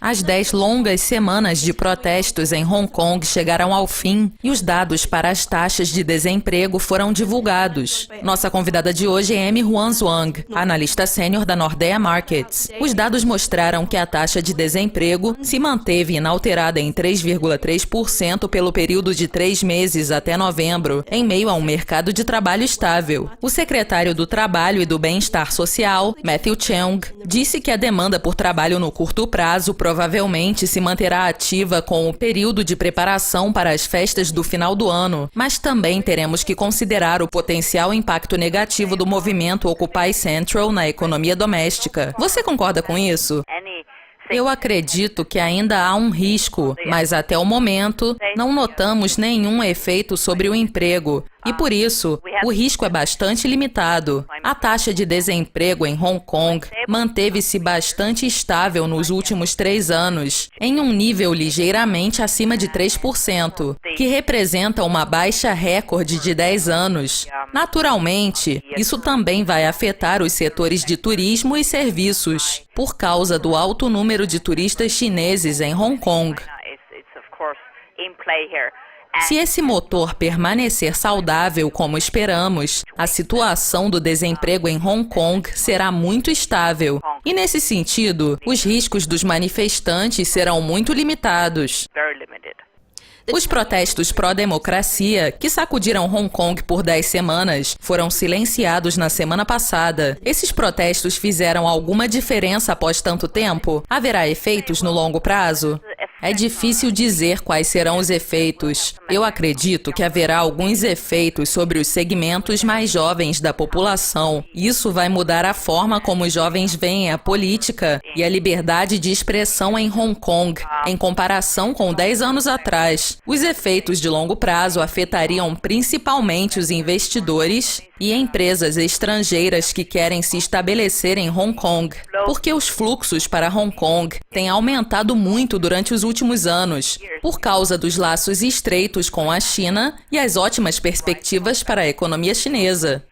As 10 longas semanas de protestos em Hong Kong chegaram ao fim e os dados para as taxas de desemprego foram divulgados. Nossa convidada de hoje é Amy Huan Zhuang, analista sênior da Nordea Markets. Os dados mostraram que a taxa de desemprego se manteve inalterada em 3,3% pelo período de 3 meses até novembro, em meio a um mercado de trabalho estável. O secretário do Trabalho e do Bem-Estar Social, Matthew Cheung, disse que a demanda por trabalho no curto prazo provavelmente se manterá ativa com o período de preparação para as festas do final do ano, mas também teremos que considerar o potencial impacto negativo do movimento Occupy Central na economia doméstica. Você concorda com isso? Eu acredito que ainda há um risco, mas até o momento não notamos nenhum efeito sobre o emprego. E por isso, o risco é bastante limitado. A taxa de desemprego em Hong Kong manteve-se bastante estável nos últimos 3 anos, em um nível ligeiramente acima de 3%, que representa uma baixa recorde de 10 anos. Naturalmente, isso também vai afetar os setores de turismo e serviços, por causa do alto número de turistas chineses em Hong Kong. Se esse motor permanecer saudável como esperamos, a situação do desemprego em Hong Kong será muito estável. E nesse sentido, os riscos dos manifestantes serão muito limitados. Os protestos pró-democracia, que sacudiram Hong Kong por 10 semanas, foram silenciados na semana passada. Esses protestos fizeram alguma diferença após tanto tempo? Haverá efeitos no longo prazo? É difícil dizer quais serão os efeitos. Eu acredito que haverá alguns efeitos sobre os segmentos mais jovens da população. Isso vai mudar a forma como os jovens veem a política e a liberdade de expressão em Hong Kong, em comparação com 10 anos atrás. Os efeitos de longo prazo afetariam principalmente os investidores e empresas estrangeiras que querem se estabelecer em Hong Kong, porque os fluxos para Hong Kong têm aumentado muito durante os últimos anos, por causa dos laços estreitos com a China e as ótimas perspectivas para a economia chinesa.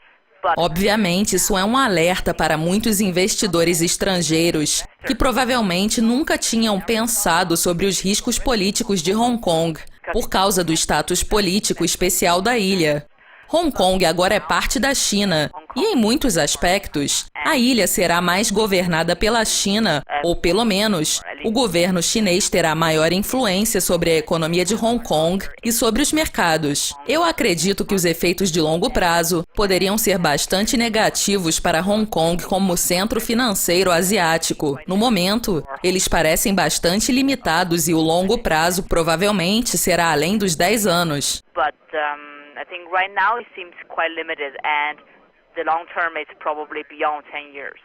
Obviamente, isso é um alerta para muitos investidores estrangeiros que provavelmente nunca tinham pensado sobre os riscos políticos de Hong Kong, por causa do status político especial da ilha. Hong Kong agora é parte da China e, em muitos aspectos, a ilha será mais governada pela China, ou pelo menos, o governo chinês terá maior influência sobre a economia de Hong Kong e sobre os mercados. Eu acredito que os efeitos de longo prazo poderiam ser bastante negativos para Hong Kong como centro financeiro asiático. No momento, eles parecem bastante limitados e o longo prazo provavelmente será além dos 10 anos. I think right now it seems quite limited and the long term is probably beyond 10 years.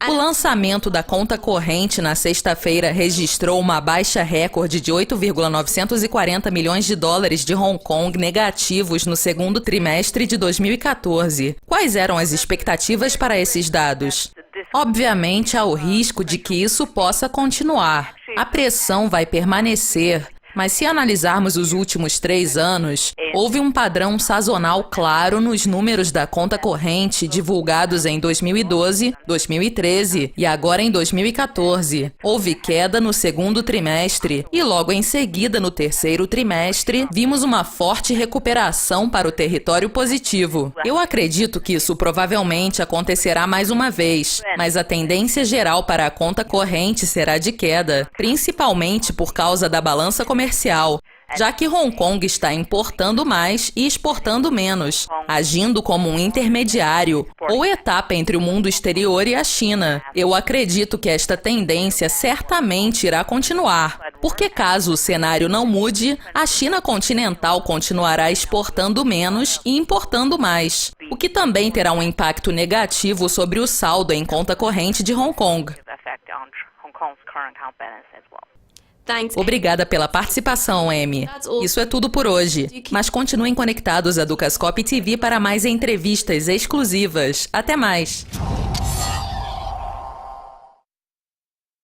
O lançamento da conta corrente na sexta-feira registrou uma baixa recorde de 8,940 milhões de dólares de Hong Kong negativos no segundo trimestre de 2014. Quais eram as expectativas para esses dados? Obviamente, há o risco de que isso possa continuar. A pressão vai permanecer. Mas se analisarmos os últimos 3 anos, houve um padrão sazonal claro nos números da conta corrente divulgados em 2012, 2013 e agora em 2014. Houve queda no segundo trimestre e logo em seguida, no terceiro trimestre, vimos uma forte recuperação para o território positivo. Eu acredito que isso provavelmente acontecerá mais uma vez, mas a tendência geral para a conta corrente será de queda, principalmente por causa da balança comercial, já que Hong Kong está importando mais e exportando menos, agindo como um intermediário ou etapa entre o mundo exterior e a China. Eu acredito que esta tendência certamente irá continuar, porque caso o cenário não mude, a China continental continuará exportando menos e importando mais, o que também terá um impacto negativo sobre o saldo em conta corrente de Hong Kong. Obrigada pela participação, Amy. Isso é tudo por hoje. Mas continuem conectados a Dukascopy TV para mais entrevistas exclusivas. Até mais!